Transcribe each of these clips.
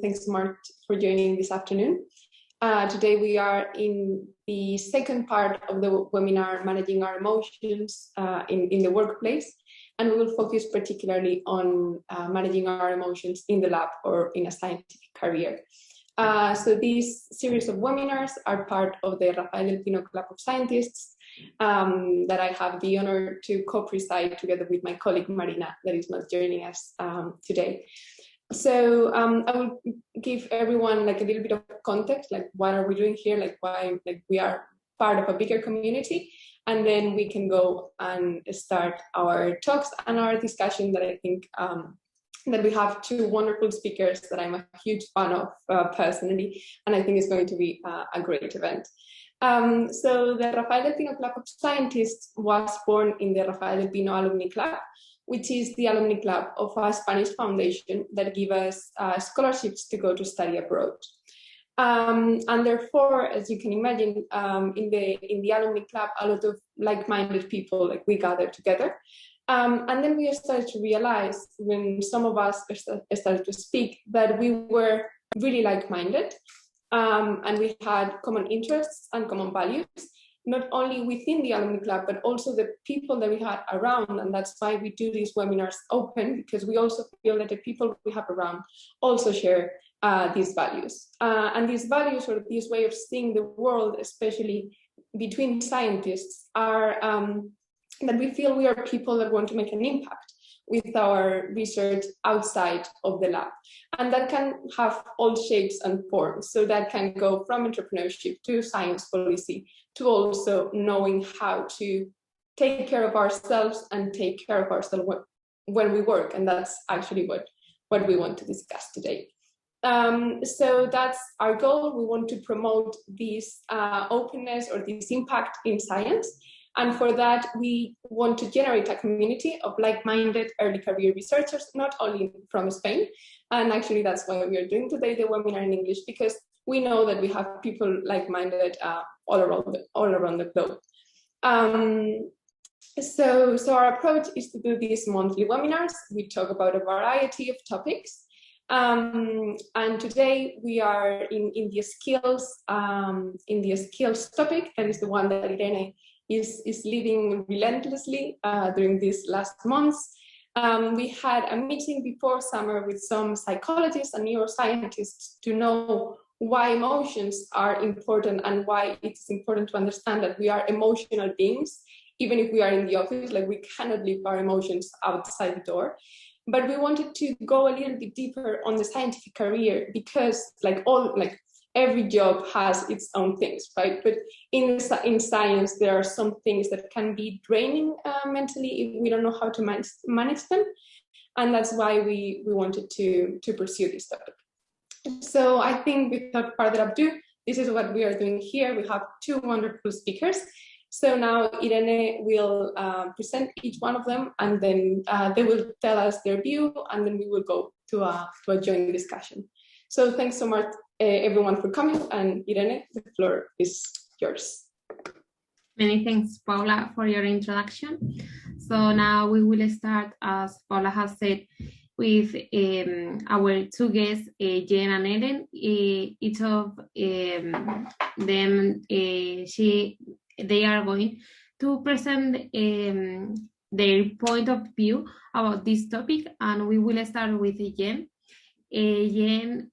thanks so much for joining this afternoon. Today we are in the second part of the webinar, Managing Our Emotions in the Workplace, and we will focus particularly on managing our emotions in the lab or in a scientific career. So these series of webinars are part of the Rafael del Pino Club of Scientists that I have the honor to co-preside together with my colleague Marina, that is not joining us today. So I will give everyone like a little bit of context, like what are we doing here, like why we are part of a bigger community, and then we can go and start our talks and our discussion that I think that we have two wonderful speakers that I'm a huge fan of personally, and I think it's going to be a great event. So the Rafael del Pino Club of Scientists was born in the Rafael del Pino Alumni Club, which is the alumni club of a Spanish foundation that give us scholarships to go to study abroad. And therefore, as you can imagine, in the alumni club, a lot of like-minded people, like we gather together. And then we started to realize when some of us started to speak that we were really like-minded and we had common interests and common values, not only within the alumni club, but also the people that we had around. And that's why we do these webinars open, because we also feel that the people we have around also share these values. And these values, or this way of seeing the world, especially between scientists, are that we feel we are people that want to make an impact with our research outside of the lab. And that can have all shapes and forms. So that can go from entrepreneurship to science policy, to also knowing how to take care of ourselves and take care of ourselves when we work. And that's actually what we want to discuss today. So that's our goal. We want to promote this openness or this impact in science. And for that, we want to generate a community of like-minded early career researchers, not only from Spain. And actually, that's why we are doing today the webinar in English, because we know that we have people like-minded all around the globe. So our approach is to do these monthly webinars. We talk about a variety of topics. And today we are in the skills topic. That is the one that Irene is leading relentlessly during these last months. We had a meeting before summer with some psychologists and neuroscientists to know why emotions are important and why it's important to understand that we are emotional beings. Even if we are in the office, like we cannot leave our emotions outside the door. But we wanted to go a little bit deeper on the scientific career, because every job has its own things, right? But in science, there are some things that can be draining mentally if we don't know how to manage them. And that's why we wanted to pursue this topic. So I think without further ado, this is what we are doing here. We have two wonderful speakers. So now Irene will present each one of them, and then they will tell us their view, and then we will go to a joint discussion. So thanks so much, everyone, for coming. And Irene, the floor is yours. Many thanks, Paula, for your introduction. So now we will start, as Paula has said, with our two guests, Jen and Ellen. Each of them, they are going to present their point of view about this topic, and we will start with Jen. Jen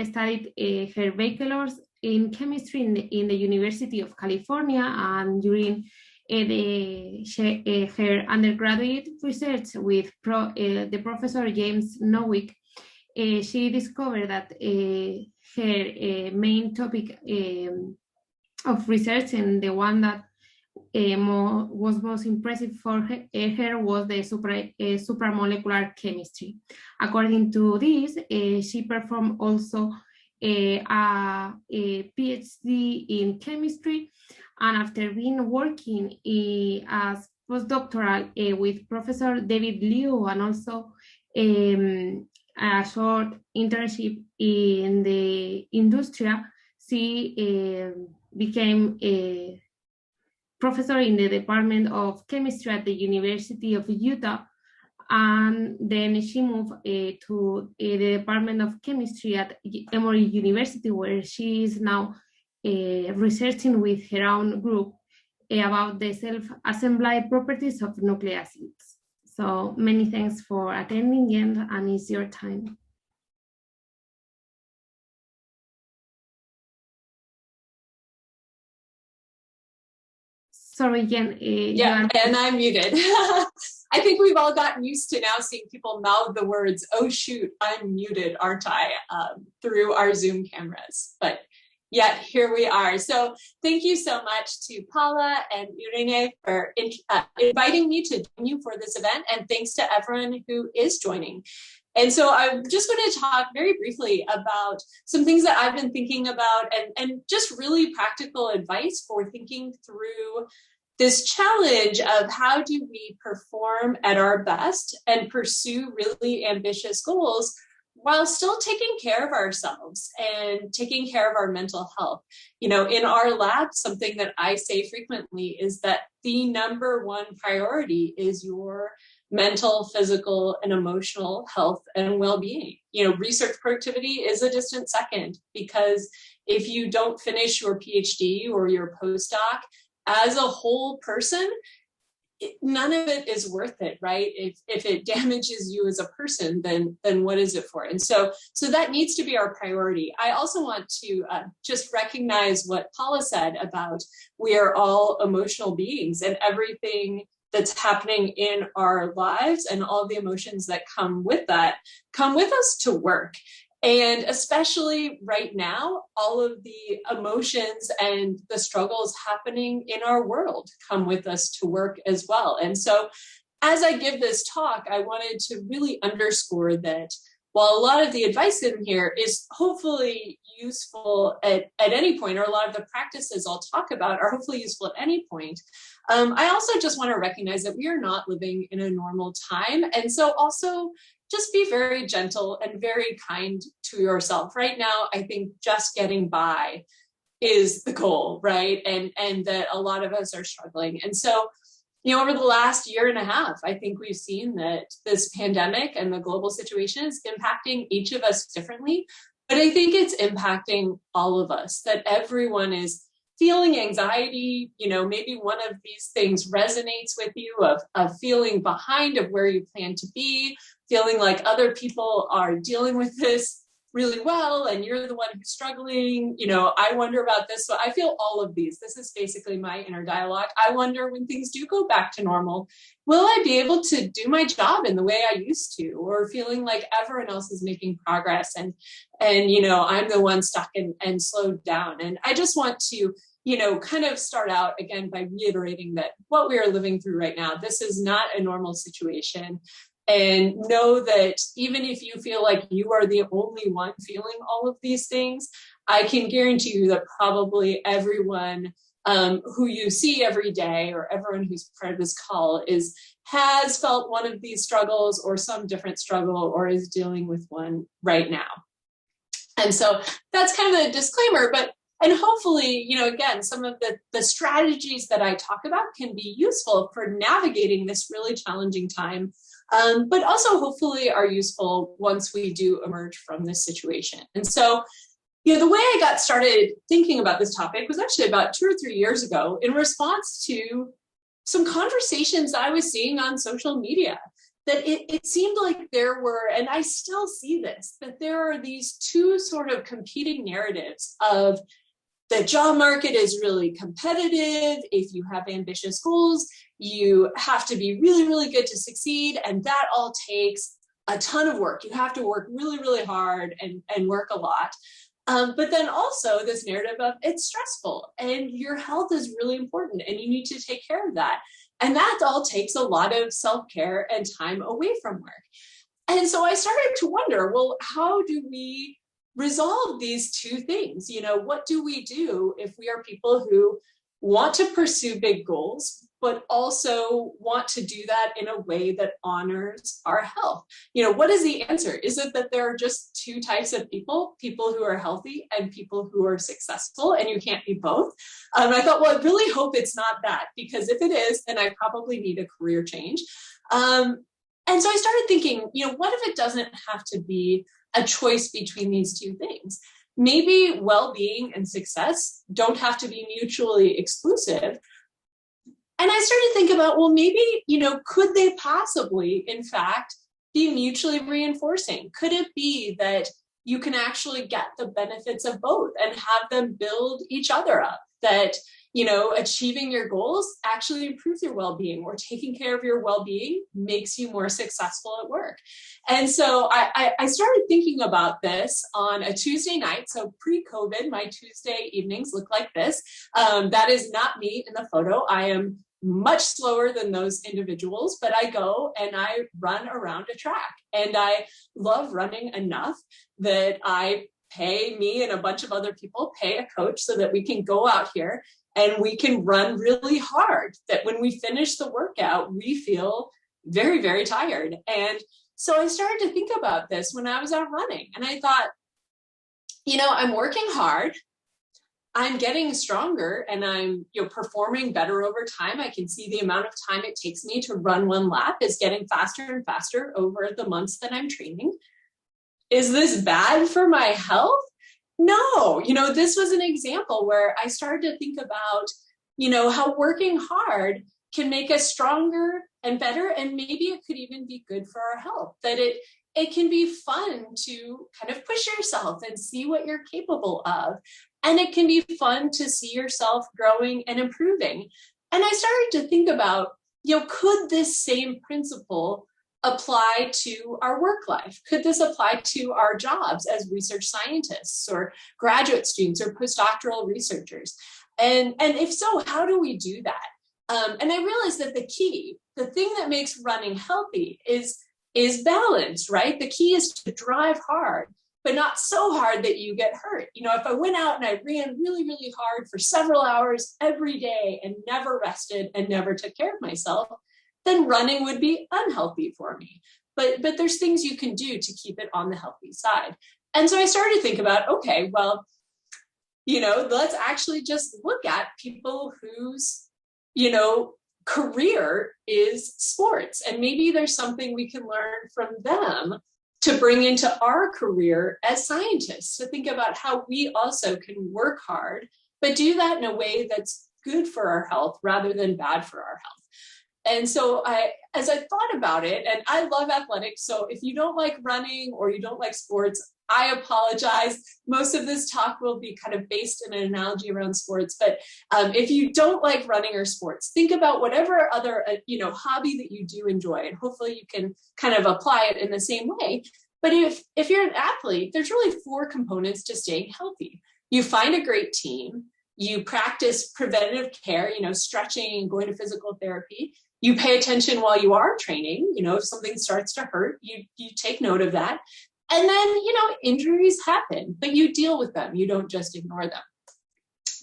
studied her bachelor's in chemistry in the University of California, and during her undergraduate research with the professor James Nowick, she discovered that her main topic of research, and the one that was most impressive for her was the supramolecular chemistry. According to this, she performed also a PhD in chemistry, and after being working as postdoctoral with Professor David Liu, and also a short internship in the Industria, she became a professor in the Department of Chemistry at the University of Utah, And then she moved to the Department of Chemistry at Emory University, where she is now researching with her own group about the self-assembly properties of nucleic acids. So many thanks for attending, and it's your time. Sorry, Jen. Yeah, and I'm muted. I think we've all gotten used to now seeing people mouth the words, "Oh shoot, I'm muted, aren't I?" Through our Zoom cameras. But yet here we are. So thank you so much to Paula and Irene for inviting me to join you for this event, and thanks to everyone who is joining. And so I'm just going to talk very briefly about some things that I've been thinking about, and just really practical advice for thinking through this challenge of how do we perform at our best and pursue really ambitious goals while still taking care of ourselves and taking care of our mental health. You know, in our lab, something that I say frequently is that the number one priority is your mental, physical, and emotional health and well-being. You know, research productivity is a distant second, because if you don't finish your PhD or your postdoc as a whole person, none of it is worth it, right? If it damages you as a person, then what is it for? And so that needs to be our priority. I also want to just recognize what Paula said about we are all emotional beings, and everything that's happening in our lives and all the emotions that come with that come with us to work. And especially right now, all of the emotions and the struggles happening in our world come with us to work as well. And so as I give this talk, I wanted to really underscore that while a lot of the advice in here is hopefully useful at any point, or a lot of the practices I'll talk about are hopefully useful at any point, I also just want to recognize that we are not living in a normal time. And so also just be very gentle and very kind to yourself. Right now, I think just getting by is the goal, right? And that a lot of us are struggling. And so, you know, over the last year and a half, I think we've seen that this pandemic and the global situation is impacting each of us differently. But I think it's impacting all of us, that everyone is feeling anxiety. You know, maybe one of these things resonates with you, of feeling behind of where you plan to be, feeling like other people are dealing with this really well and you're the one who's struggling. You know, I wonder about this. So I feel all of these. This is basically my inner dialogue. I wonder, when things do go back to normal, will I be able to do my job in the way I used to? Or feeling like everyone else is making progress and you know, I'm the one stuck and slowed down. And I just want to, you know, kind of start out again by reiterating that what we are living through right now, this is not a normal situation. And know that even if you feel like you are the only one feeling all of these things, I can guarantee you that probably everyone who you see every day, or everyone who's part of this call, has felt one of these struggles or some different struggle, or is dealing with one right now. And so that's kind of a disclaimer, and hopefully, you know, again, some of the strategies that I talk about can be useful for navigating this really challenging time. But also hopefully are useful once we do emerge from this situation. And so, you know, the way I got started thinking about this topic was actually about 2 or 3 years ago, in response to some conversations I was seeing on social media, that it seemed like there were, and I still see this, that there are these two sort of competing narratives of the job market is really competitive. If you have ambitious goals, you have to be really, really good to succeed. And that all takes a ton of work. You have to work really, really hard and work a lot. But then also this narrative of it's stressful and your health is really important and you need to take care of that. And that all takes a lot of self-care and time away from work. And so I started to wonder, well, how do we resolve these two things? You know, what do we do if we are people who want to pursue big goals, but also want to do that in a way that honors our health? You know, what is the answer? Is it that there are just two types of people who are healthy and people who are successful, and you can't be both? I thought, well, I really hope it's not that, because if it is, then I probably need a career change. And so I started thinking, what if it doesn't have to be a choice between these two things? Maybe well-being and success don't have to be mutually exclusive. And I started to think about, well, maybe, could they possibly, in fact, be mutually reinforcing? Could it be that you can actually get the benefits of both and have them build each other up? That, achieving your goals actually improves your well-being, or taking care of your well-being makes you more successful at work. And so I started thinking about this on a Tuesday night. So pre-COVID, my Tuesday evenings look like this. That is not me in the photo. I am much slower than those individuals, but I go and I run around a track. And I love running enough that I pay me and a bunch of other people, pay a coach so that we can go out here and we can run really hard, that when we finish the workout, we feel very, very tired. And so I started to think about this when I was out running, and I thought, I'm working hard, I'm getting stronger, and I'm performing better over time. I can see the amount of time it takes me to run one lap is getting faster and faster over the months that I'm training. Is this bad for my health? No, this was an example where I started to think about, how working hard can make us stronger and better. And maybe it could even be good for our health, that it can be fun to kind of push yourself and see what you're capable of. And it can be fun to see yourself growing and improving. And I started to think about, could this same principle apply to our work life? Could this apply to our jobs as research scientists or graduate students or postdoctoral researchers? And if so, how do we do that? And I realized that the thing that makes running healthy is balance, right? The key is to drive hard, but not so hard that you get hurt. If I went out and I ran really, really hard for several hours every day and never rested and never took care of myself, then running would be unhealthy for me. But there's things you can do to keep it on the healthy side. And so I started to think about, okay, well, let's actually just look at people whose, career is sports. And maybe there's something we can learn from them to bring into our career as scientists, to think about how we also can work hard, but do that in a way that's good for our health rather than bad for our health. And so as I thought about it, and I love athletics, so if you don't like running or you don't like sports, I apologize. Most of this talk will be kind of based in an analogy around sports, but if you don't like running or sports, think about whatever other hobby that you do enjoy, and hopefully you can kind of apply it in the same way. But if you're an athlete, there's really 4 components to staying healthy. You find a great team, you practice preventative care, stretching, going to physical therapy. You pay attention while you are training. If something starts to hurt, you take note of that. And then, injuries happen, but you deal with them. You don't just ignore them.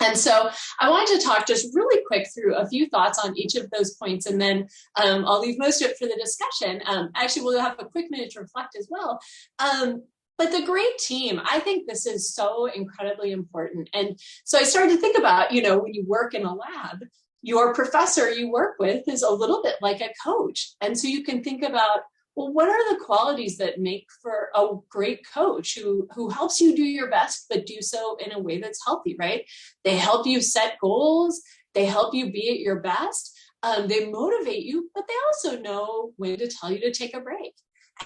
And so I wanted to talk just really quick through a few thoughts on each of those points, and then I'll leave most of it for the discussion. Actually, we'll have a quick minute to reflect as well. But the great team, I think this is so incredibly important. And so I started to think about, when you work in a lab, your professor you work with is a little bit like a coach. And so you can think about, well, what are the qualities that make for a great coach who helps you do your best, but do so in a way that's healthy, right? They help you set goals. They help you be at your best. They motivate you, but they also know when to tell you to take a break.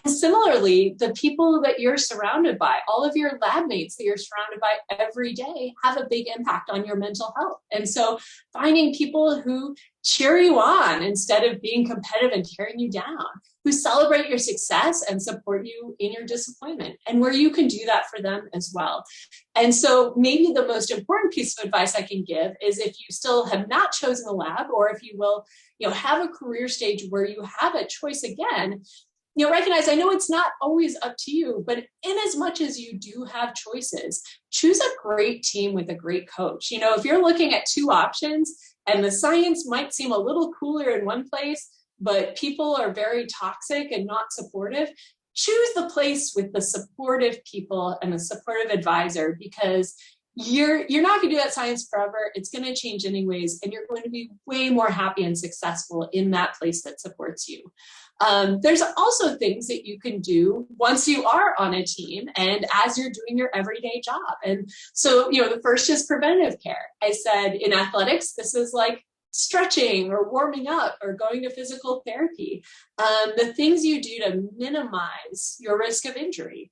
And similarly, the people that you're surrounded by, all of your lab mates that you're surrounded by every day, have a big impact on your mental health. And so finding people who cheer you on instead of being competitive and tearing you down, who celebrate your success and support you in your disappointment, and where you can do that for them as well. And so maybe the most important piece of advice I can give is, if you still have not chosen a lab, or if you will, have a career stage where you have a choice again, recognize, I know it's not always up to you, but in as much as you do have choices, choose a great team with a great coach. If you're looking at 2 options and the science might seem a little cooler in one place, but people are very toxic and not supportive, choose the place with the supportive people and the supportive advisor, because you're not going to do that science forever. It's going to change anyways, and you're going to be way more happy and successful in that place that supports you. There's also things that you can do once you are on a team and as you're doing your everyday job. And so, the first is preventive care. I said in athletics, this is like stretching or warming up or going to physical therapy. The things you do to minimize your risk of injury.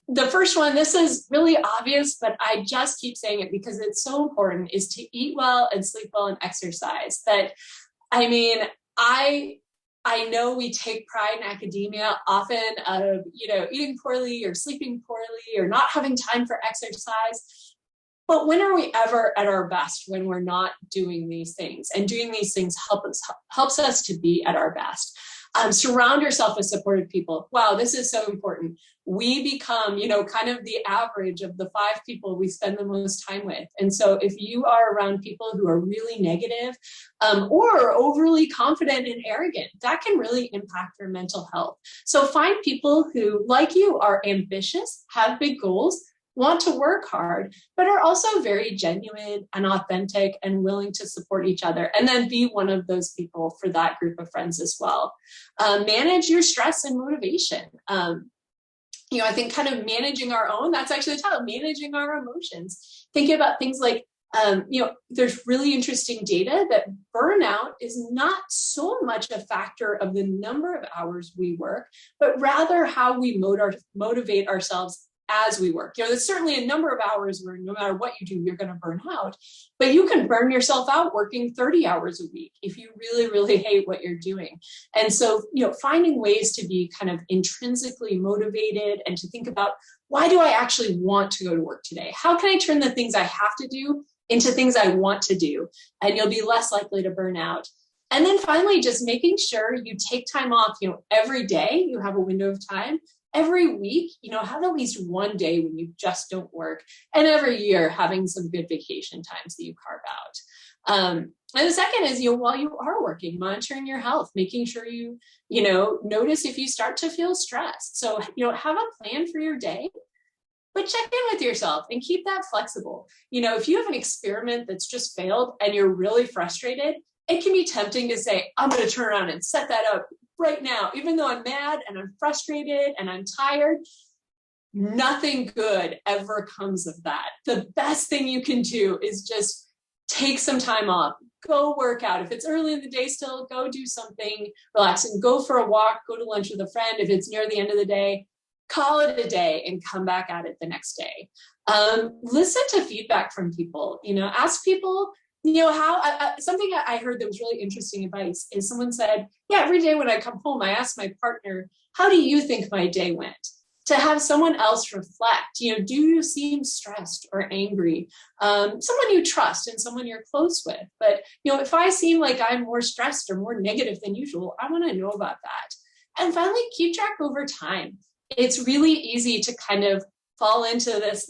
The first one, this is really obvious, but I just keep saying it because it's so important, is to eat well and sleep well and exercise. That, I mean, I know we take pride in academia often of, eating poorly or sleeping poorly or not having time for exercise. But when are we ever at our best when we're not doing these things? And doing these things helps us to be at our best. Surround yourself with supportive people. Wow, this is so important. We become, kind of the average of the 5 people we spend the most time with. And so if you are around people who are really negative or overly confident and arrogant, that can really impact your mental health. So find people who, like you, are ambitious, have big goals, want to work hard, but are also very genuine and authentic and willing to support each other. And then be one of those people for that group of friends as well. Manage your stress and motivation. I think kind of managing our own, that's actually the title, managing our emotions. Thinking about things like, there's really interesting data that burnout is not so much a factor of the number of hours we work, but rather how we motivate ourselves as we work. There's certainly a number of hours where no matter what you do, you're going to burn out, but you can burn yourself out working 30 hours a week if you really, really hate what you're doing. And so, finding ways to be kind of intrinsically motivated and to think about, why do I actually want to go to work today? How can I turn the things I have to do into things I want to do? And you'll be less likely to burn out. And then finally, just making sure you take time off, every day you have a window of time. Every week, have at least one day when you just don't work, and every year having some good vacation times that you carve out. And the second is, while you are working, monitoring your health, making sure you notice if you start to feel stressed. So, have a plan for your day, but check in with yourself and keep that flexible. If you have an experiment that's just failed and you're really frustrated, it can be tempting to say, I'm going to turn around and set that up right now, even though I'm mad and I'm frustrated and I'm tired. Nothing good ever comes of that. The best thing you can do is just take some time off, go work out. If it's early in the day still, go do something relaxing, go for a walk, go to lunch with a friend. If it's near the end of the day, call it a day and come back at it the next day. Listen to feedback from people, ask people, how something I heard that was really interesting advice is someone said, every day when I come home, I ask my partner, how do you think my day went? To have someone else reflect, do you seem stressed or angry? Someone you trust and someone you're close with. But, if I seem like I'm more stressed or more negative than usual, I want to know about that. And finally, keep track over time. It's really easy to kind of fall into this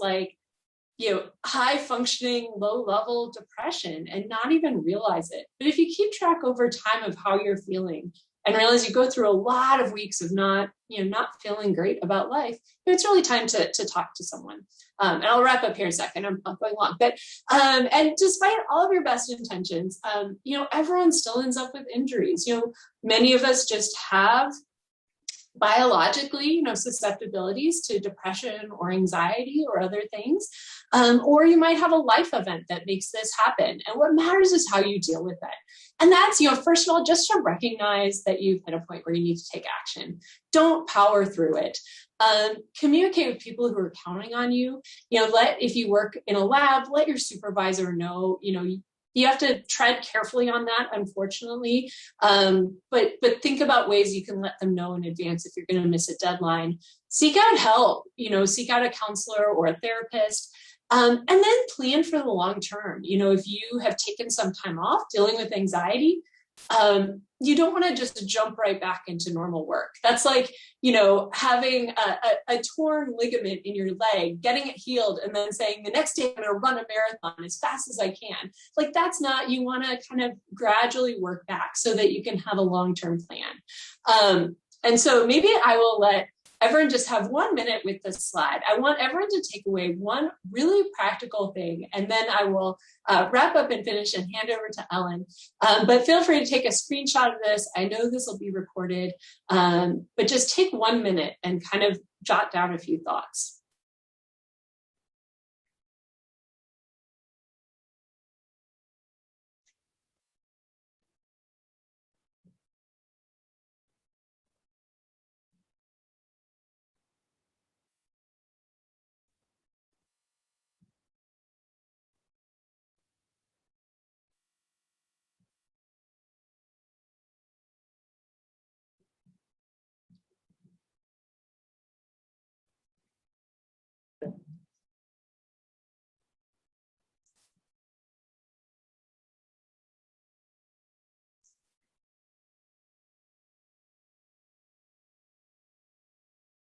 high functioning, low level depression and not even realize it. But if you keep track over time of how you're feeling and realize you go through a lot of weeks of not feeling great about life, it's really time to talk to someone. And I'll wrap up here in a second. I'm going long, but and despite all of your best intentions, everyone still ends up with injuries. Many of us just have biologically, susceptibilities to depression or anxiety or other things. Or you might have a life event that makes this happen. And what matters is how you deal with it. And that's, first of all, just to recognize that you've hit a point where you need to take action. Don't power through it. Communicate with people who are counting on you. If you work in a lab, let your supervisor know, you have to tread carefully on that, unfortunately. But think about ways you can let them know in advance if you're going to miss a deadline. Seek out help, seek out a counselor or a therapist. And then plan for the long term. If you have taken some time off dealing with anxiety, you don't want to just jump right back into normal work. That's like, having a torn ligament in your leg, getting it healed, and then saying the next day I'm going to run a marathon as fast as I can. That's not, you want to kind of gradually work back so that you can have a long-term plan. And so maybe I will let everyone just have 1 minute with this slide. I want everyone to take away one really practical thing, and then I will wrap up and finish and hand over to Ellen. But feel free to take a screenshot of this. I know this will be recorded, but just take 1 minute and kind of jot down a few thoughts.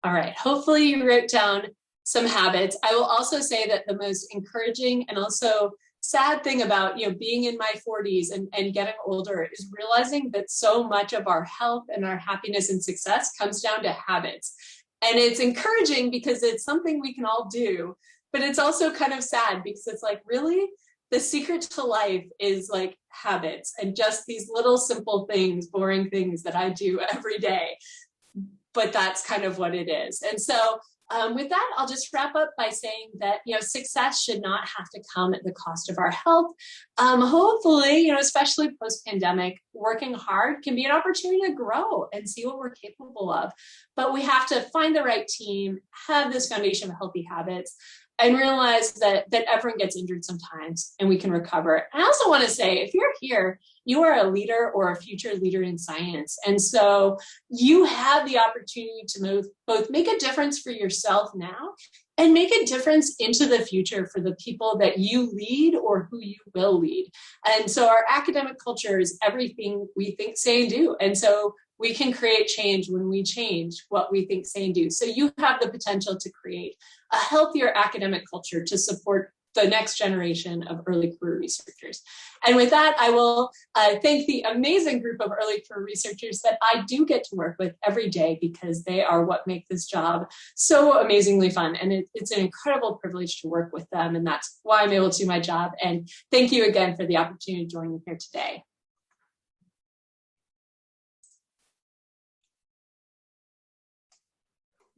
All right, hopefully you wrote down some habits. I will also say that the most encouraging and also sad thing about being in my 40s and getting older is realizing that so much of our health and our happiness and success comes down to habits. And it's encouraging because it's something we can all do, but it's also kind of sad because it's like, really? The secret to life is like habits and just these little simple things, boring things that I do every day. But that's kind of what it is. And so with that, I'll just wrap up by saying that, success should not have to come at the cost of our health. Hopefully, especially post-pandemic, working hard can be an opportunity to grow and see what we're capable of. But we have to find the right team, have this foundation of healthy habits, and realize that everyone gets injured sometimes and we can recover. And I also want to say, if you're here, you are a leader or a future leader in science. And so you have the opportunity to both make a difference for yourself now and make a difference into the future for the people that you lead or who you will lead. And so our academic culture is everything we think, say, and do. And so we can create change when we change what we think, say, and do. So you have the potential to create a healthier academic culture to support the next generation of early career researchers. And with that, I will thank the amazing group of early career researchers that I do get to work with every day, because they are what make this job so amazingly fun. And it's an incredible privilege to work with them. And that's why I'm able to do my job. And thank you again for the opportunity to join me here today.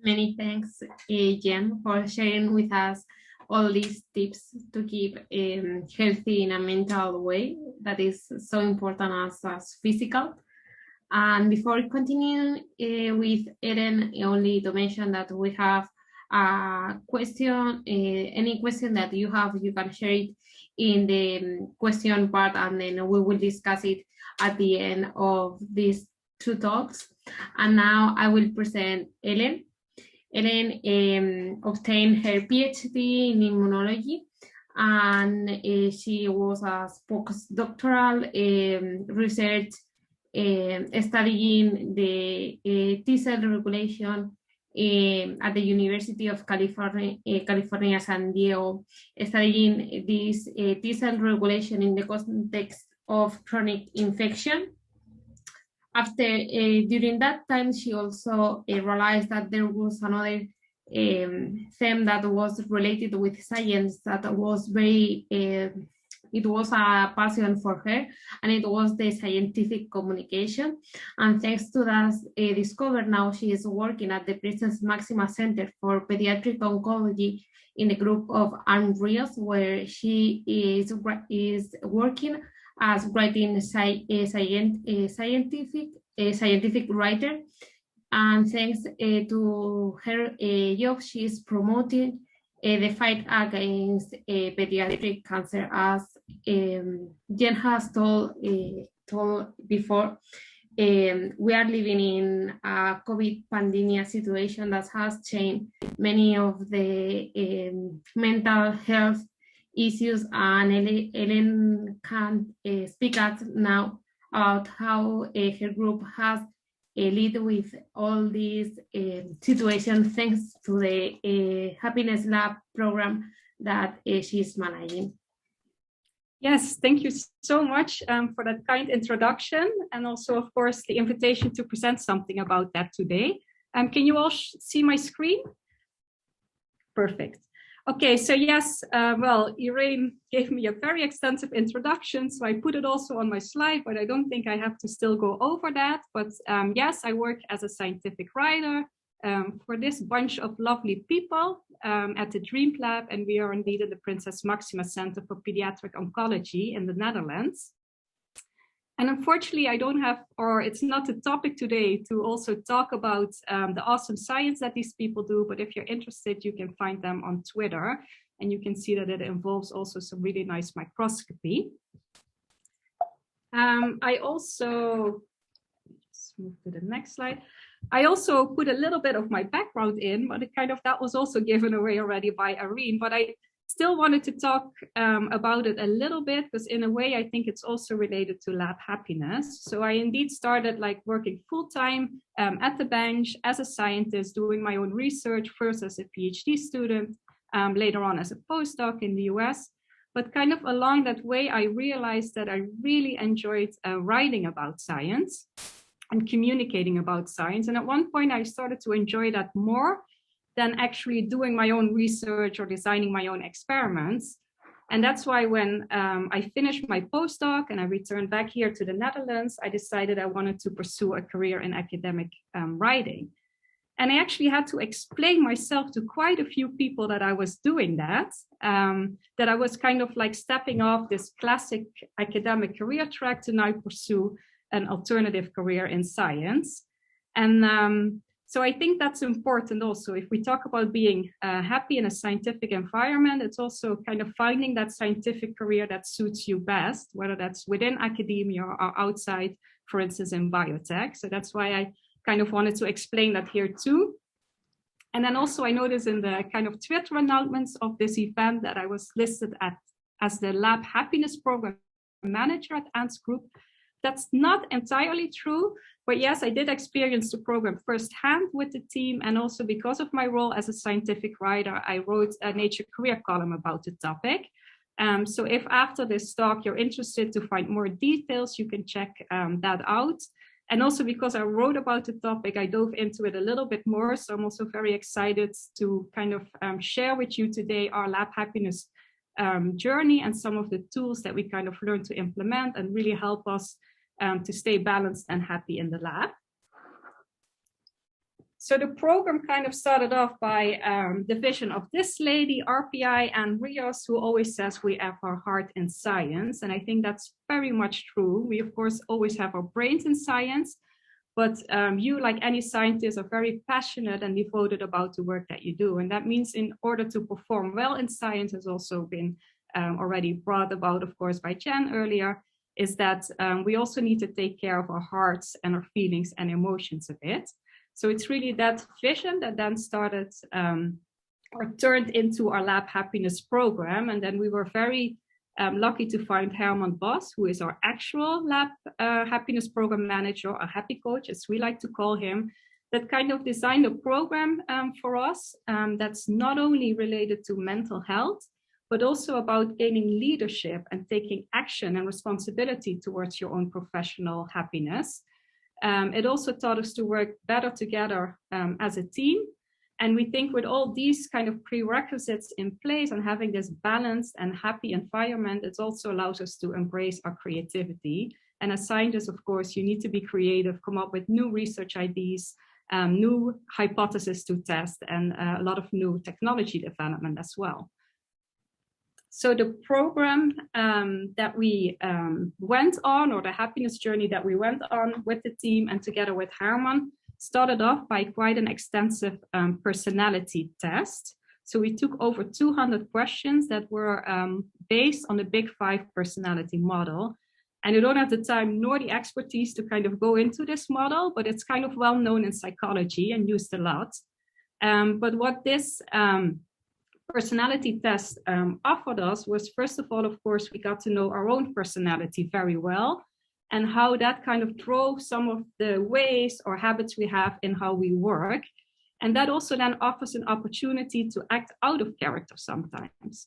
Many thanks, Jen, for sharing with us all these tips to keep healthy in a mental way that is so important as physical. And before continuing with Eren, only to mention that we have a question, any question that you have, you can share it in the question part, and then we will discuss it at the end of these two talks. And now I will present Ellen. Ellen obtained her PhD in immunology, and she was a postdoctoral research studying the T-cell regulation at the University of California, San Diego, studying this T-cell regulation in the context of chronic infection. After, during that time, she also realized that there was another theme that was related with science that was very, it was a passion for her, and it was the scientific communication. And thanks to that discovery, now she is working at the Princess Maxima Center for Pediatric Oncology in the group of Unreals, where she is working as writing scientific writer. And thanks to her job, she is promoting the fight against pediatric cancer. As Jen has told before, we are living in a COVID pandemic situation that has changed many of the mental health issues, and Ellen can speak out now about how her group has lead with all these situations thanks to the Happiness Lab program that she's managing. Yes, thank you so much for that kind introduction, and also, of course, the invitation to present something about that today. Can you all see my screen? Perfect. Okay, so yes, well, Irene gave me a very extensive introduction, so I put it also on my slide, but I don't think I have to still go over that. But yes, I work as a scientific writer for this bunch of lovely people at the Dream Lab, and we are indeed at the Princess Maxima Center for Pediatric Oncology in the Netherlands. And unfortunately, I don't have, or it's not the topic today to also talk about the awesome science that these people do, but if you're interested, you can find them on Twitter, and you can see that it involves also some really nice microscopy. I also, let's move to the next slide. I also put a little bit of my background in, but it kind of, that was also given away already by Irene, but I still wanted to talk about it a little bit, because in a way, I think it's also related to lab happiness. So I indeed started like working full-time at the bench as a scientist, doing my own research, first as a PhD student, later on as a postdoc in the US. But kind of along that way, I realized that I really enjoyed writing about science and communicating about science. And at one point, I started to enjoy that more than actually doing my own research or designing my own experiments. And that's why when I finished my postdoc and I returned back here to the Netherlands, I decided I wanted to pursue a career in academic writing. And I actually had to explain myself to quite a few people that I was doing that, that I was kind of like stepping off this classic academic career track to now pursue an alternative career in science. And so I think that's important also. If we talk about being happy in a scientific environment, it's also kind of finding that scientific career that suits you best, whether that's within academia or outside, for instance, in biotech. So that's why I kind of wanted to explain that here too. And then also I noticed in the kind of Twitter announcements of this event that I was listed as the Lab Happiness Program Manager at Ant's Group. That's not entirely true, but yes, I did experience the program firsthand with the team, and also because of my role as a scientific writer, I wrote a Nature career column about the topic. So if after this talk you're interested to find more details, you can check that out. And also because I wrote about the topic, I dove into it a little bit more. So I'm also very excited to kind of share with you today our lab happiness journey and some of the tools that we kind of learned to implement and really help us to stay balanced and happy in the lab. So the program kind of started off by the vision of this lady, RPI and Rios, who always says we have our heart in science. And I think that's very much true. We, of course, always have our brains in science, but you, like any scientist, are very passionate and devoted about the work that you do. And that means in order to perform well in science, has also been already brought about, of course, by Jen earlier, is that we also need to take care of our hearts and our feelings and emotions a bit. So it's really that vision that then started or turned into our Lab Happiness program. And then we were very lucky to find Herman Bos, who is our actual Lab Happiness program manager, a happy coach, as we like to call him, that kind of designed a program for us that's not only related to mental health, but also about gaining leadership and taking action and responsibility towards your own professional happiness. It also taught us to work better together as a team. And we think with all these kind of prerequisites in place and having this balanced and happy environment, it also allows us to embrace our creativity. And as scientists, of course, you need to be creative, come up with new research ideas, new hypotheses to test, and a lot of new technology development as well. So the program that we went on, or the happiness journey that we went on with the team and together with Herman, started off by quite an extensive personality test. So we took over 200 questions that were based on the Big 5 personality model. And you don't have the time nor the expertise to kind of go into this model, but it's kind of well known in psychology and used a lot. But what this personality test offered us was, first of all, of course, we got to know our own personality very well and how that kind of drove some of the ways or habits we have in how we work. And that also then offers an opportunity to act out of character sometimes.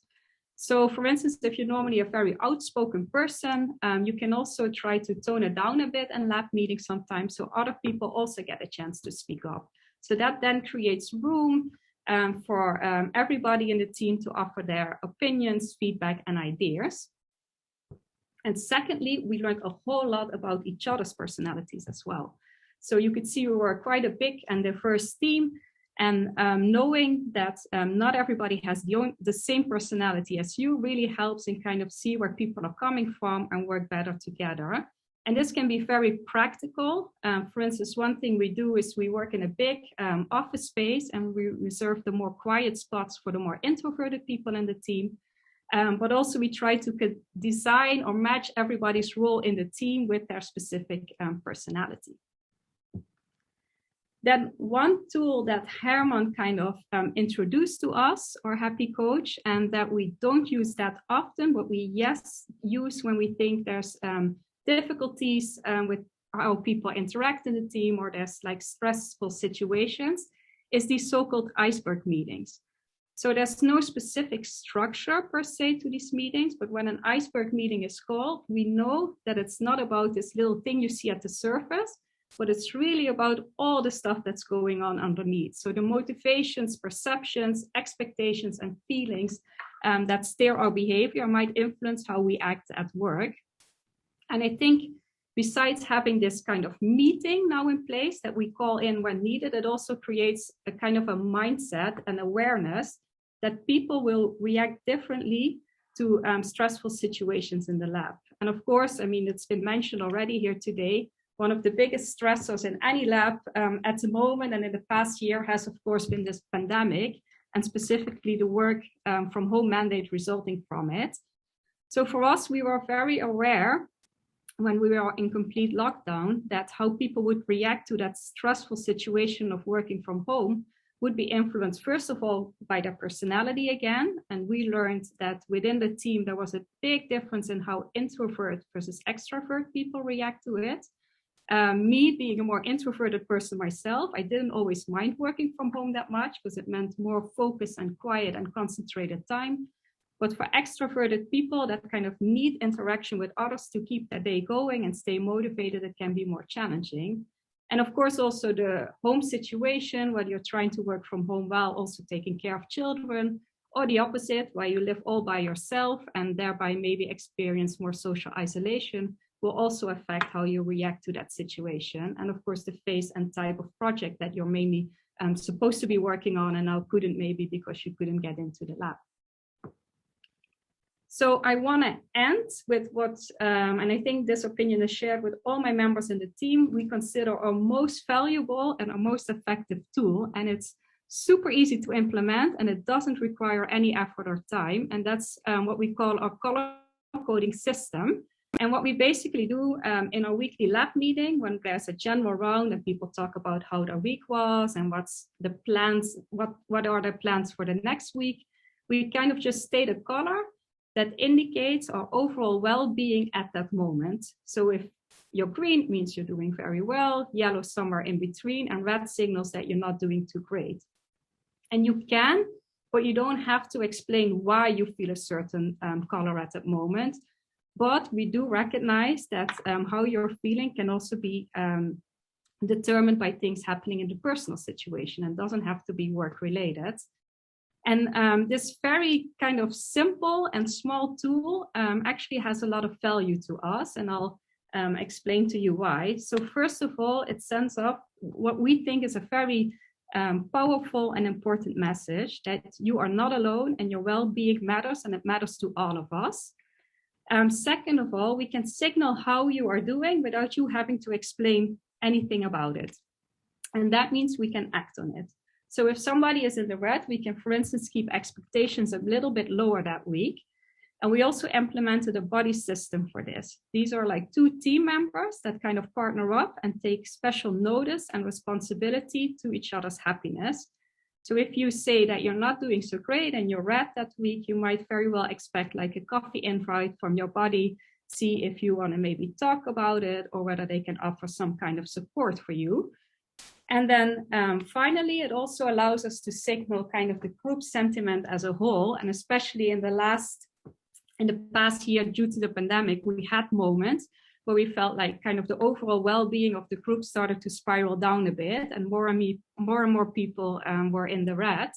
So for instance, if you're normally a very outspoken person, you can also try to tone it down a bit in lab meetings sometimes, so other people also get a chance to speak up. So that then creates room for everybody in the team to offer their opinions, feedback, and ideas. And secondly, we learned a whole lot about each other's personalities as well. So you could see we were quite a big and diverse team, and knowing that not everybody has the same personality as you really helps in kind of see where people are coming from and work better together. And this can be very practical. For instance, one thing we do is we work in a big office space, and we reserve the more quiet spots for the more introverted people in the team. But also we try to design or match everybody's role in the team with their specific personality. Then one tool that Herman kind of introduced to us, our Happy Coach, and that we don't use that often, but we use when we think there's difficulties with how people interact in the team, or there's like stressful situations, is these so-called iceberg meetings. So there's no specific structure per se to these meetings, but when an iceberg meeting is called, we know that it's not about this little thing you see at the surface, but it's really about all the stuff that's going on underneath. So the motivations, perceptions, expectations, and feelings that steer our behavior might influence how we act at work. And I think besides having this kind of meeting now in place that we call in when needed, it also creates a kind of a mindset and awareness that people will react differently to stressful situations in the lab. And of course, I mean, it's been mentioned already here today, one of the biggest stressors in any lab at the moment and in the past year has, of course, been this pandemic, and specifically the work from home mandate resulting from it. So for us, we were very aware when we were in complete lockdown that how people would react to that stressful situation of working from home would be influenced, first of all, by their personality again. And we learned that within the team, there was a big difference in how introvert versus extrovert people react to it. Me being a more introverted person myself, I didn't always mind working from home that much because it meant more focus and quiet and concentrated time. But for extroverted people that kind of need interaction with others to keep their day going and stay motivated, it can be more challenging. And of course, also the home situation, whether you're trying to work from home while also taking care of children, or the opposite, where you live all by yourself and thereby maybe experience more social isolation, will also affect how you react to that situation. And of course, the phase and type of project that you're mainly supposed to be working on and now couldn't, maybe because you couldn't get into the lab. So I want to end with what, and I think this opinion is shared with all my members in the team, we consider our most valuable and our most effective tool. And it's super easy to implement, and it doesn't require any effort or time. And that's what we call our color coding system. And what we basically do in our weekly lab meeting, when there's a general round and people talk about how their week was and what's the plans, what are the plans for the next week, we kind of just state a color that indicates our overall well-being at that moment. So if you're green, it means you're doing very well, yellow somewhere in between, and red signals that you're not doing too great. And you can, but you don't have to explain why you feel a certain color at that moment. But we do recognize that how you're feeling can also be determined by things happening in the personal situation and doesn't have to be work related. And this very kind of simple and small tool actually has a lot of value to us, and I'll explain to you why. So first of all, it sends up what we think is a very powerful and important message that you are not alone and your well-being matters, and it matters to all of us. Second of all, we can signal how you are doing without you having to explain anything about it. And that means we can act on it. So if somebody is in the red, we can, for instance, keep expectations a little bit lower that week. And we also implemented a buddy system for this. These are like 2 team members that kind of partner up and take special notice and responsibility to each other's happiness. So if you say that you're not doing so great and you're red that week, you might very well expect like a coffee invite from your buddy, see if you want to maybe talk about it or whether they can offer some kind of support for you. And then finally, it also allows us to signal kind of the group sentiment as a whole. And especially in the past year, due to the pandemic, we had moments where we felt like kind of the overall well-being of the group started to spiral down a bit, and more and more people were in the red.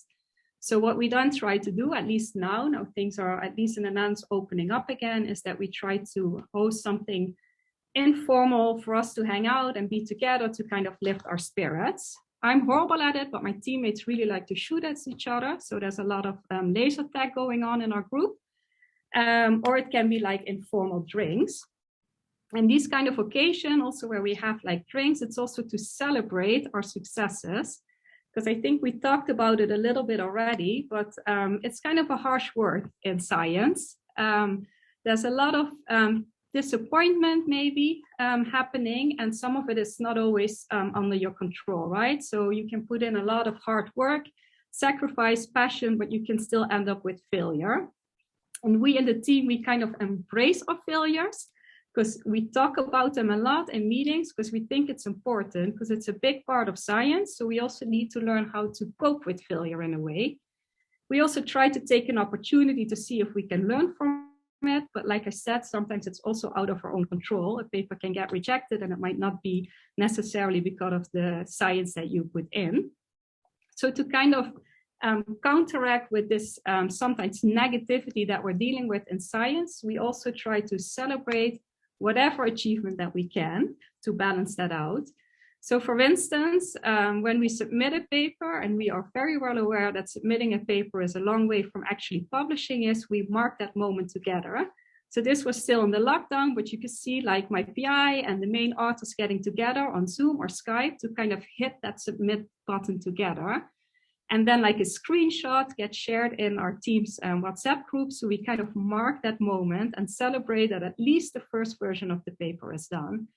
So what we then try to do, at least now things are, at least in the Netherlands, opening up again, is that we try to host something informal for us to hang out and be together to kind of lift our spirits. I'm horrible at it, but my teammates really like to shoot at each other. So there's a lot of laser tag going on in our group. Or it can be like informal drinks. And these kind of occasion, also where we have like drinks, it's also to celebrate our successes. Because I think we talked about it a little bit already, but it's kind of a harsh word in science. There's a lot of disappointment maybe happening, and some of it is not always under your control, right? So you can put in a lot of hard work, sacrifice, passion, but you can still end up with failure. And we in the team, we kind of embrace our failures, because we talk about them a lot in meetings, because we think it's important, because it's a big part of science. So we also need to learn how to cope with failure in a way. We also try to take an opportunity to see if we can learn from it. But like I said, sometimes it's also out of our own control. A paper can get rejected, and it might not be necessarily because of the science that you put in. So to kind of counteract with this sometimes negativity that we're dealing with in science, we also try to celebrate whatever achievement that we can to balance that out. So for instance, when we submit a paper, and we are very well aware that submitting a paper is a long way from actually publishing is, we mark that moment together. So this was still in the lockdown, but you could see like my PI and the main authors getting together on Zoom or Skype to kind of hit that submit button together. And then like a screenshot gets shared in our team's WhatsApp group. So we kind of mark that moment and celebrate that at least the first version of the paper is done.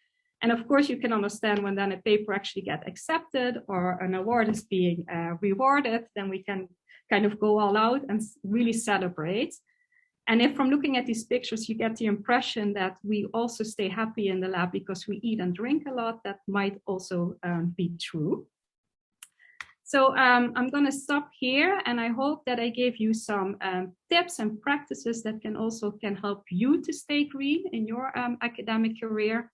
And of course, you can understand when then a paper actually gets accepted or an award is being rewarded, then we can kind of go all out and really celebrate. And if from looking at these pictures, you get the impression that we also stay happy in the lab because we eat and drink a lot, that might also be true. So I'm going to stop here, and I hope that I gave you some tips and practices that can help you to stay green in your academic career.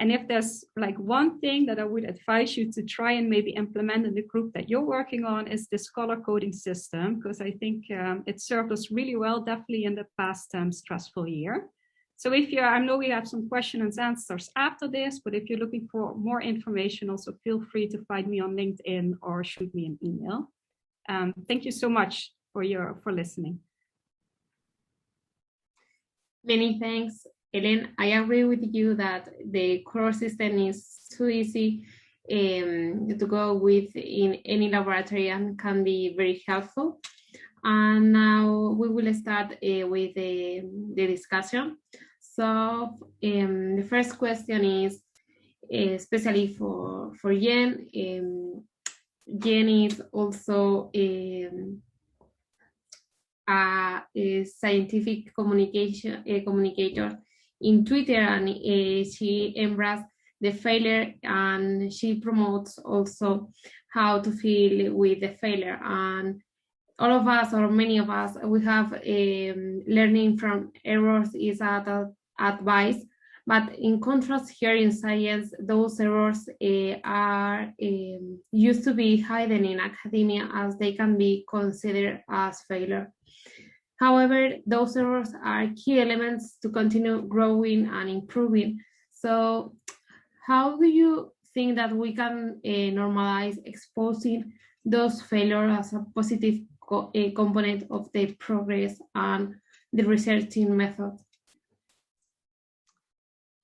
And if there's like one thing that I would advise you to try and maybe implement in the group that you're working on, is this color coding system, because I think it served us really well, definitely in the past stressful year. So if I know we have some questions and answers after this, but if you're looking for more information, also feel free to find me on LinkedIn or shoot me an email. Thank you so much for listening. Many thanks, Ellen. I agree with you that the core system is too easy to go with in any laboratory and can be very helpful. And now we will start with the discussion. So the first question is especially for Jen. Jen is also a scientific communicator in Twitter, and she embraces the failure, and she promotes also how to feel with the failure. And all of us, or many of us, we have learning from errors is advice, but in contrast here in science, those errors are used to be hidden in academia, as they can be considered as failure. However, those errors are key elements to continue growing and improving. So how do you think that we can normalize exposing those failures as a positive component of the progress and the researching method?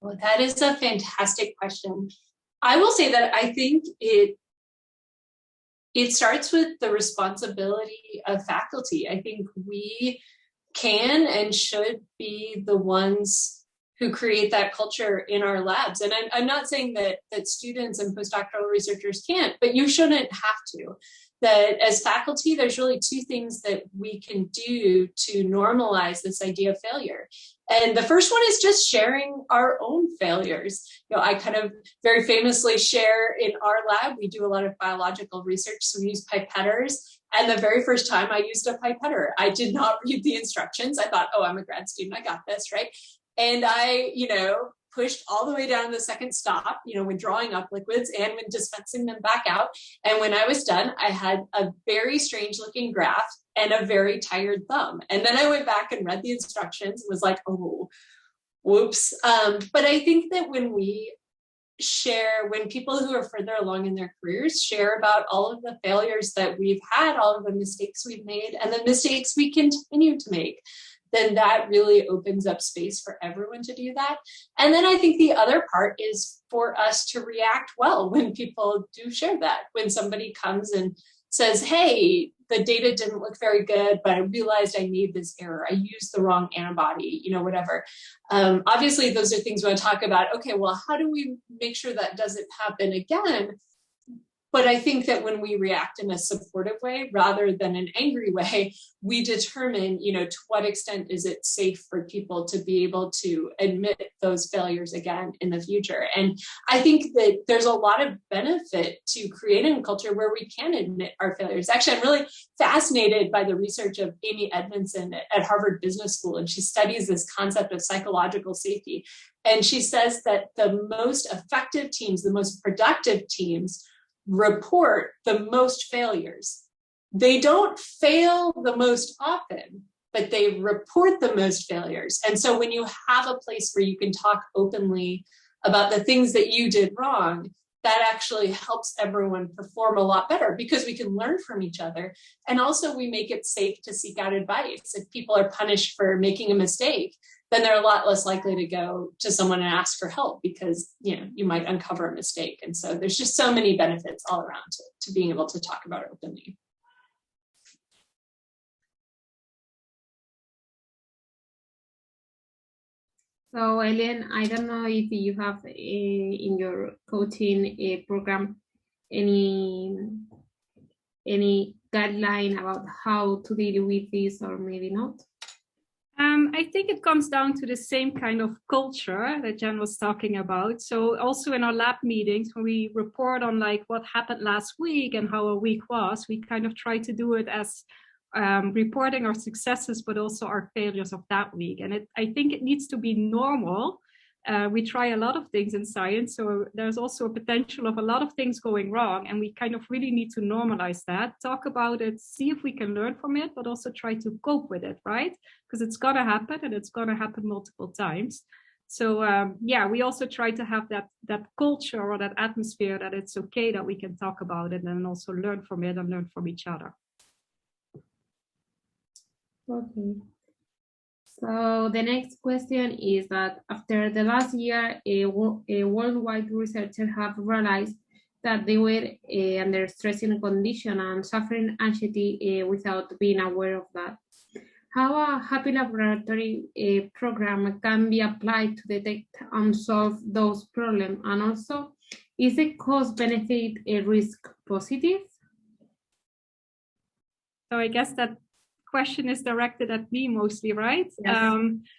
Well, that is a fantastic question. I will say that I think it starts with the responsibility of faculty. I think we can and should be the ones who create that culture in our labs. And I'm not saying that students and postdoctoral researchers can't, but you shouldn't have to. That as faculty, there's really two things that we can do to normalize this idea of failure. And the first one is just sharing our own failures. You know, I kind of very famously share in our lab, we do a lot of biological research, so we use pipetters. And the very first time I used a pipetter, I did not read the instructions. I thought, oh, I'm a grad student, I got this, right? And I, pushed all the way down the second stop, when drawing up liquids and when dispensing them back out. And when I was done, I had a very strange looking graph and a very tired thumb. And then I went back and read the instructions and was like, oh, whoops. But I think that when people who are further along in their careers share about all of the failures that we've had, all of the mistakes we've made, and the mistakes we continue to make, then that really opens up space for everyone to do that. And then I think the other part is for us to react well when people do share that. When somebody comes and says, hey, the data didn't look very good, but I realized I made this error. I used the wrong antibody, whatever. Obviously, those are things we want to talk about. Okay, well, how do we make sure that doesn't happen again? But I think that when we react in a supportive way, rather than an angry way, we determine, to what extent is it safe for people to be able to admit those failures again in the future. And I think that there's a lot of benefit to creating a culture where we can admit our failures. Actually, I'm really fascinated by the research of Amy Edmondson at Harvard Business School, and she studies this concept of psychological safety. And she says that the most effective teams, the most productive teams, report the most failures. They don't fail the most often, but they report the most failures. And so when you have a place where you can talk openly about the things that you did wrong, that actually helps everyone perform a lot better because we can learn from each other. And also we make it safe to seek out advice. If people are punished for making a mistake, then they're a lot less likely to go to someone and ask for help because, you might uncover a mistake. And so there's just so many benefits all around to being able to talk about it openly. So, Ellen, I don't know if you have in your coaching program any guideline about how to deal with this, or maybe not. I think it comes down to the same kind of culture that Jen was talking about. So also in our lab meetings, when we report on like what happened last week and how a week was, we kind of try to do it as reporting our successes, but also our failures of that week. And I think it needs to be normal. We try a lot of things in science, so there's also a potential of a lot of things going wrong, and we kind of really need to normalize that, talk about it, see if we can learn from it, but also try to cope with it, right? Because it's gonna happen, and it's gonna happen multiple times. So yeah, we also try to have that culture or that atmosphere that it's okay that we can talk about it and also learn from it and learn from each other. Okay. So the next question is that after the last year, a worldwide researchers have realized that they were under stressing condition and suffering anxiety without being aware of that. How a happy laboratory program can be applied to detect and solve those problems, and also is the cost-benefit risk positive? So I guess that question is directed at me mostly, right? Yes.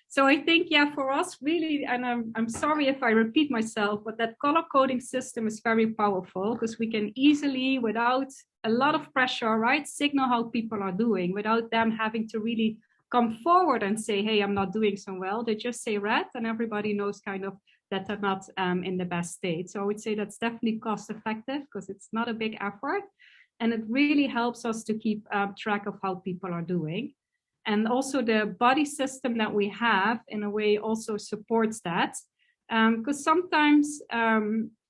So I think, yeah, for us really, and I'm sorry if I repeat myself, but that color coding system is very powerful because we can easily, without a lot of pressure, right, signal how people are doing without them having to really come forward and say, hey, I'm not doing so well. They just say red and everybody knows kind of that they're not in the best state. So I would say that's definitely cost effective because it's not a big effort. And it really helps us to keep track of how people are doing. And also the body system that we have in a way also supports that. Because sometimes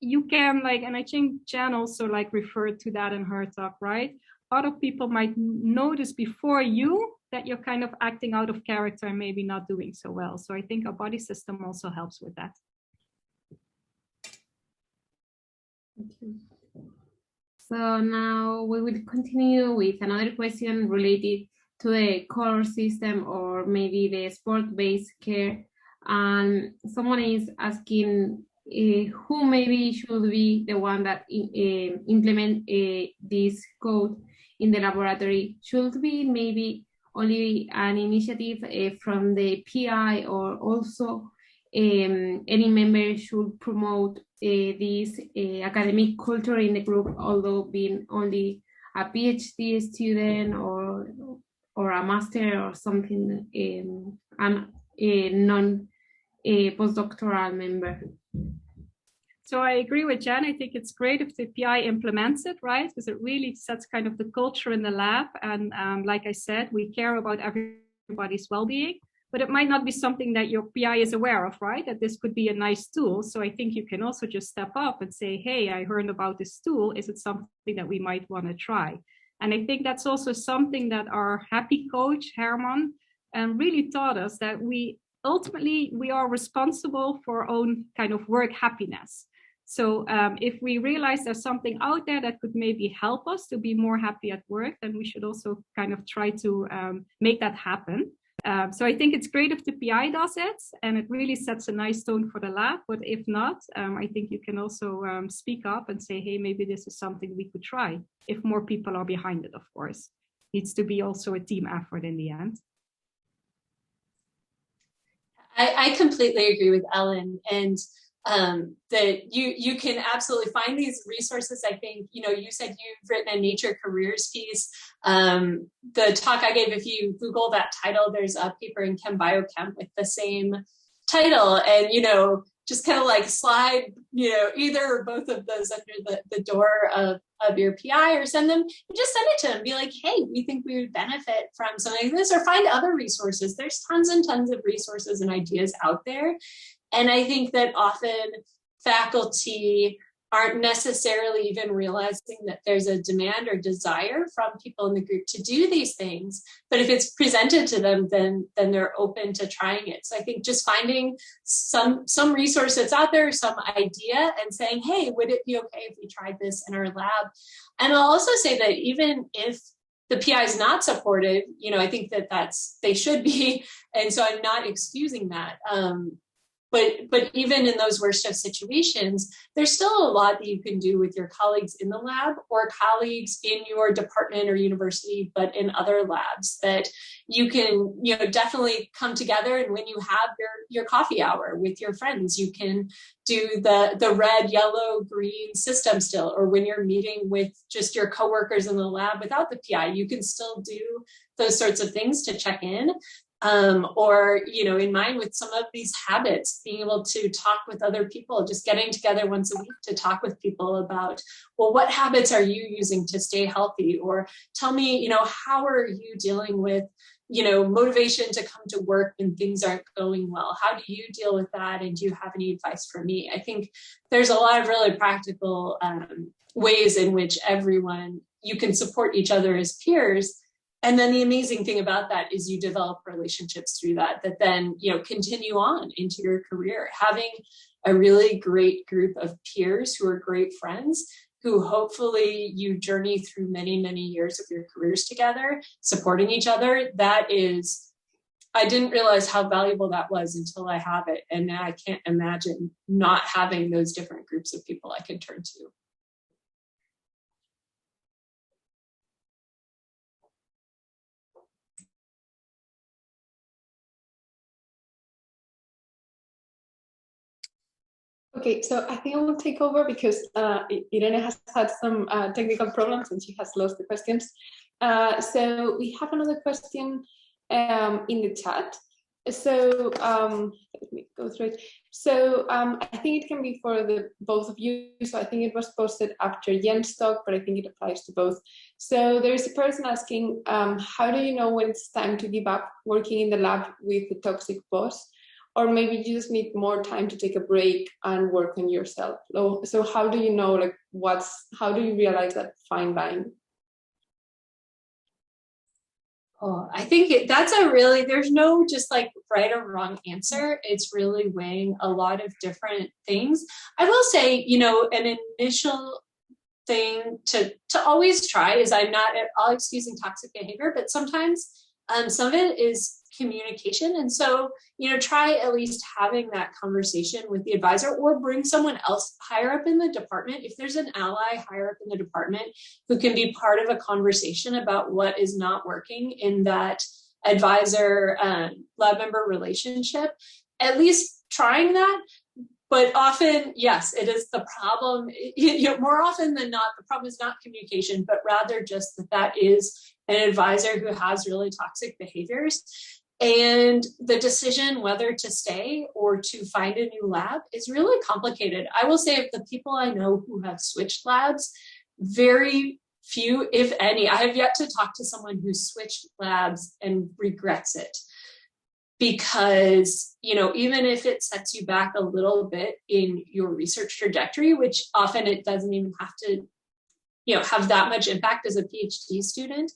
you can and I think Jen also referred to that in her talk, right? Other people might notice before you that you're kind of acting out of character and maybe not doing so well. So I think our body system also helps with that. Thank you. So now we will continue with another question related to the color system or maybe the sport-based care. And someone is asking who maybe should be the one that implement this code in the laboratory. Should be maybe only an initiative from the PI, or also any member should promote this academic culture in the group, although being only a PhD student or a master or something, and a non postdoctoral member. So I agree with Jen. I think it's great if the PI implements it, right? Because it really sets kind of the culture in the lab. And like I said, we care about everybody's well-being, but it might not be something that your PI is aware of, right? That this could be a nice tool. So I think you can also just step up and say, hey, I heard about this tool. Is it something that we might want to try? And I think that's also something that our happy coach, Herman, really taught us, that ultimately we are responsible for our own kind of work happiness. So if we realize there's something out there that could maybe help us to be more happy at work, then we should also kind of try to make that happen. So I think it's great if the PI does it, and it really sets a nice tone for the lab. But if not, I think you can also speak up and say, hey, maybe this is something we could try, if more people are behind it, of course. Needs to be also a team effort in the end. I completely agree with Ellen, and that you can absolutely find these resources. I think, you said you've written a Nature Careers piece. The talk I gave, if you Google that title, there's a paper in Chem Biochem with the same title, and just kind of like slide either or both of those under the door of your PI, or send them, just send it to them, be like, hey, we think we would benefit from something like this, or find other resources. There's tons and tons of resources and ideas out there. And I think that often faculty aren't necessarily even realizing that there's a demand or desire from people in the group to do these things. But if it's presented to them, then they're open to trying it. So I think just finding some resource that's out there, some idea, and saying, hey, would it be okay if we tried this in our lab? And I'll also say that even if the PI is not supportive, I think that they should be. And so I'm not excusing that. But even in those worst of situations, there's still a lot that you can do with your colleagues in the lab, or colleagues in your department or university, but in other labs, that you can, definitely come together. And when you have your coffee hour with your friends, you can do the red, yellow, green system still, or when you're meeting with just your coworkers in the lab without the PI, you can still do those sorts of things to check in. Or, in mind with some of these habits, being able to talk with other people, just getting together once a week to talk with people about, well, what habits are you using to stay healthy? Or tell me, how are you dealing with, motivation to come to work when things aren't going well? How do you deal with that? And do you have any advice for me? I think there's a lot of really practical ways in which you can support each other as peers. And then the amazing thing about that is you develop relationships through that then, continue on into your career. Having a really great group of peers who are great friends, who hopefully you journey through many, many years of your careers together, supporting each other. I didn't realize how valuable that was until I have it. And now I can't imagine not having those different groups of people I can turn to. Okay, so I think I will take over because Irene has had some technical problems and she has lost the questions. So we have another question in the chat. So let me go through it. So I think it can be for the both of you. So I think it was posted after Jen's talk, but I think it applies to both. So there is a person asking, how do you know when it's time to give up working in the lab with the toxic boss? Or maybe you just need more time to take a break and work on yourself. So how do you know, how do you realize that fine line? Oh, I think there's no just right or wrong answer. It's really weighing a lot of different things. I will say, an initial thing to always try is, I'm not at all excusing toxic behavior, but sometimes some of it is communication. And so, try at least having that conversation with the advisor, or bring someone else higher up in the department. If there's an ally higher up in the department who can be part of a conversation about what is not working in that advisor lab member relationship, at least trying that. But often, yes, it is the problem. More often than not, the problem is not communication, but rather just that is an advisor who has really toxic behaviors. And the decision whether to stay or to find a new lab is really complicated. I will say of the people I know who have switched labs, very few, if any, I have yet to talk to someone who switched labs and regrets it. Because, you know, even if it sets you back a little bit in your research trajectory, which often it doesn't even have to, you know, have that much impact as a PhD student,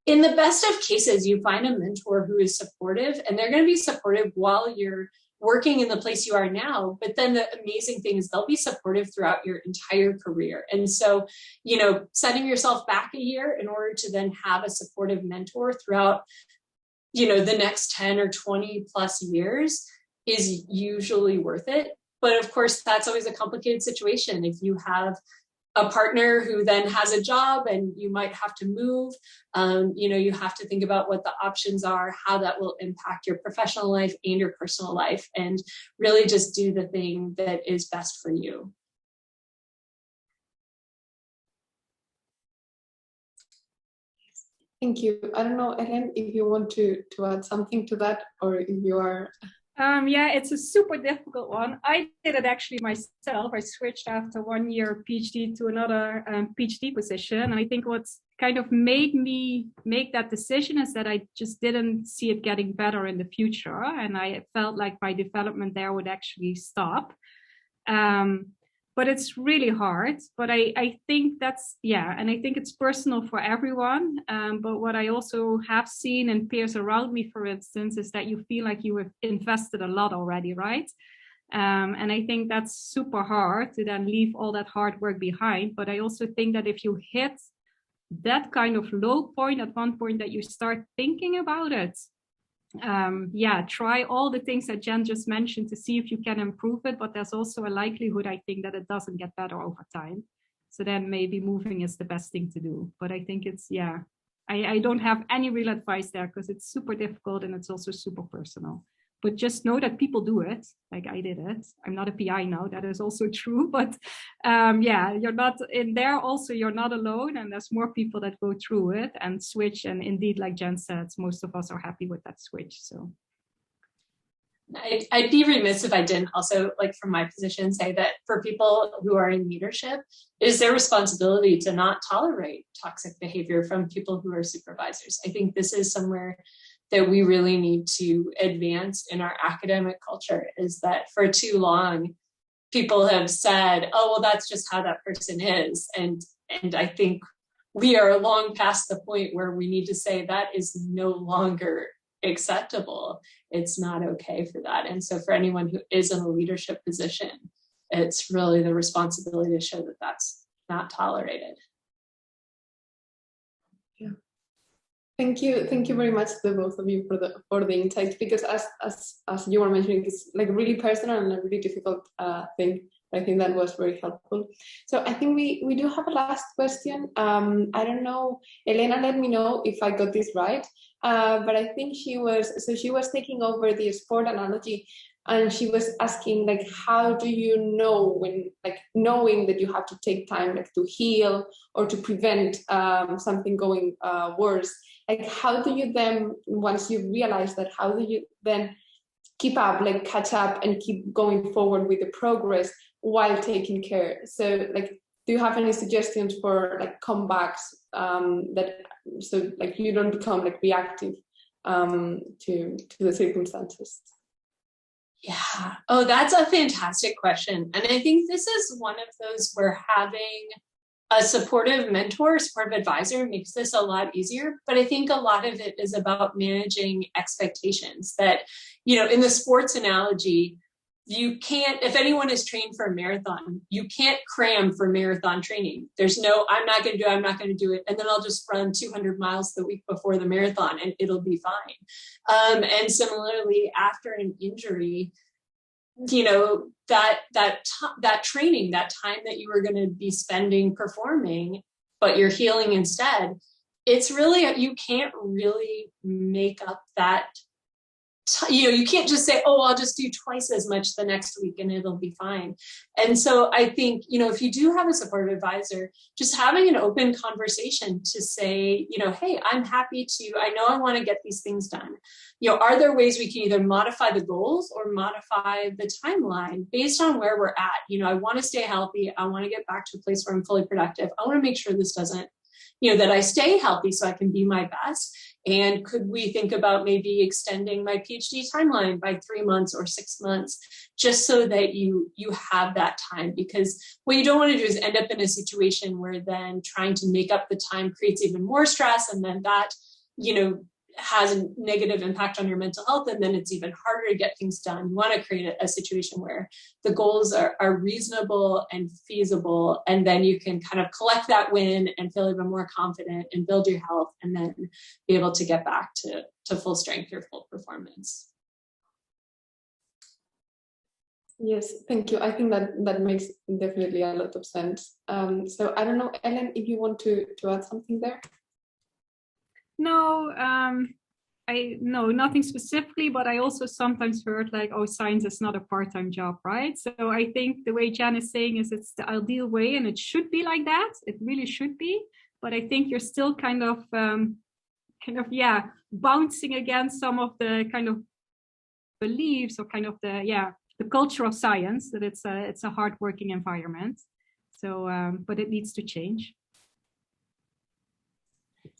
in the best of cases, you find a mentor who is supportive, and they're going to be supportive while you're working in the place you are now. But then the amazing thing is they'll be supportive throughout your entire career. And so, you know, setting yourself back a year in order to then have a supportive mentor throughout, you know, the next 10 or 20 plus years is usually worth it. But of course, that's always a complicated situation. If you have a partner who then has a job and you might have to move, you know, you have to think about what the options are, how that will impact your professional life and your personal life, and really just do the thing that is best for you. Thank you. I don't know, Ellen, if you want to add something to that, or if you are... Yeah, it's a super difficult one. I did it actually myself. I switched after 1 year PhD to another PhD position. And I think what's kind of made me make that decision is that I just didn't see it getting better in the future. And I felt like my development there would actually stop. But it's really hard. But I think that's, yeah, and I think it's personal for everyone. But what I also have seen in peers around me, for instance, is that you feel like you have invested a lot already, right? And I think that's super hard to then leave all that hard work behind. But I also think that if you hit that kind of low point at one point that you start thinking about it, yeah, try all the things that Jen just mentioned to see if you can improve it, but there's also a likelihood, I think, that it doesn't get better over time. So then maybe moving is the best thing to do. But I think it's, yeah, I don't have any real advice there because it's super difficult and it's also super personal. But just know that people do it, like I did it. I'm not a PI now, that is also true. But yeah, you're not in there also, you're not alone. And there's more people that go through it and switch. And indeed, like Jen said, most of us are happy with that switch. So I'd be remiss if I didn't also, like from my position, say that for people who are in leadership, it is their responsibility to not tolerate toxic behavior from people who are supervisors. I think this is somewhere that we really need to advance in our academic culture, is that for too long, people have said, oh, well, that's just how that person is. And I think we are long past the point where we need to say that is no longer acceptable. It's not okay for that. And so for anyone who is in a leadership position, it's really the responsibility to show that that's not tolerated. Yeah. Thank you very much to both of you for the insights, because as you were mentioning, it's like really personal and a really difficult thing. I think that was very helpful. So I think we do have a last question. I don't know, Elena, let me know if I got this right. But I think she was taking over the sport analogy, and she was asking, like, how do you know when, like, knowing that you have to take time, like, to heal or to prevent something going worse? Like, how do you then, once you realize that, how do you then keep up, like, catch up and keep going forward with the progress while taking care? So, like, do you have any suggestions for, like, comebacks so, like, you don't become, like, reactive to the circumstances? Yeah. Oh, that's a fantastic question. And I think this is one of those where having a supportive mentor, supportive advisor makes this a lot easier. But I think a lot of it is about managing expectations that, you know, in the sports analogy, you can't, if anyone is trained for a marathon, you can't cram for marathon training. There's no, I'm not going to do it. And then I'll just run 200 miles the week before the marathon and it'll be fine. And similarly, after an injury, you know, that training, that time that you were going to be spending performing, but you're healing instead, it's really, you can't really make up that you can't just say, oh, I'll just do twice as much the next week and it'll be fine. And so I think, if you do have a supportive advisor, just having an open conversation to say, hey, I'm happy to, I know I want to get these things done. Are there ways we can either modify the goals or modify the timeline based on where we're at? I want to stay healthy. I want to get back to a place where I'm fully productive. I want to make sure this doesn't, that I stay healthy so I can be my best. And could we think about maybe extending my PhD timeline by 3 months or 6 months, just so that you have that time? Because what you don't want to do is end up in a situation where then trying to make up the time creates even more stress, and then that, has a negative impact on your mental health, and then it's even harder to get things done. You want to create a situation where the goals are reasonable and feasible, and then you can kind of collect that win and feel even more confident and build your health, and then be able to get back to full strength or full performance. Yes, thank you. I think that makes definitely a lot of sense. So I don't know, Ellen, if you want to add something there. No, nothing specifically, but I also sometimes heard like, oh, science is not a part-time job, right? So I think the way Jan is saying is it's the ideal way, and it should be like that. It really should be. But I think you're still kind of bouncing against some of the kind of beliefs or kind of the culture of science, that it's a hard-working environment. So, but it needs to change.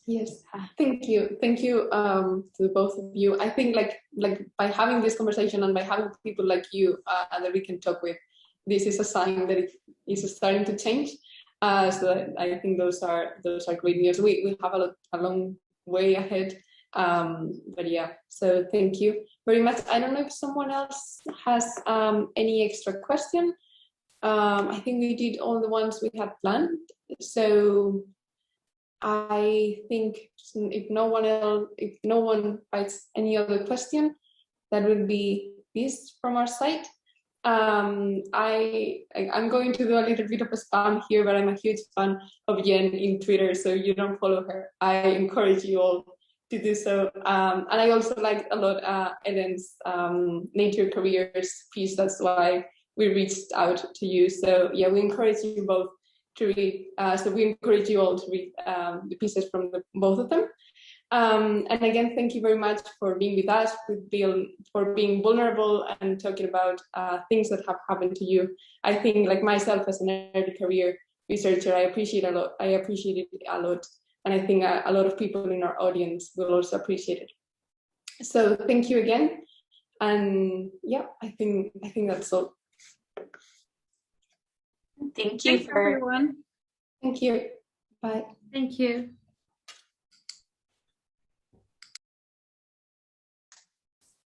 Yes, thank you to the both of you. I think like by having this conversation and by having people like you that we can talk with, this is a sign that it is starting to change. So I think those are great news. We have a long way ahead, but yeah. So thank you very much. I don't know if someone else has any extra question. I think we did all the ones we had planned. So I think if no one writes any other question, that will be this from our side. I'm going to do a little bit of a spam here, but I'm a huge fan of Jen in Twitter, so you don't follow her, I encourage you all to do so. And I also like a lot Ellen's Nature Careers piece. That's why we reached out to you. So yeah, we encourage you both to read. So we encourage you all to read the pieces from both of them. And again, thank you very much for being with us, for being vulnerable and talking about things that have happened to you. I think, like myself as an early career researcher, I appreciate it a lot. And I think a lot of people in our audience will also appreciate it. So thank you again. And yeah, I think that's all. Thank you, everyone. Thank you. Bye. Thank you.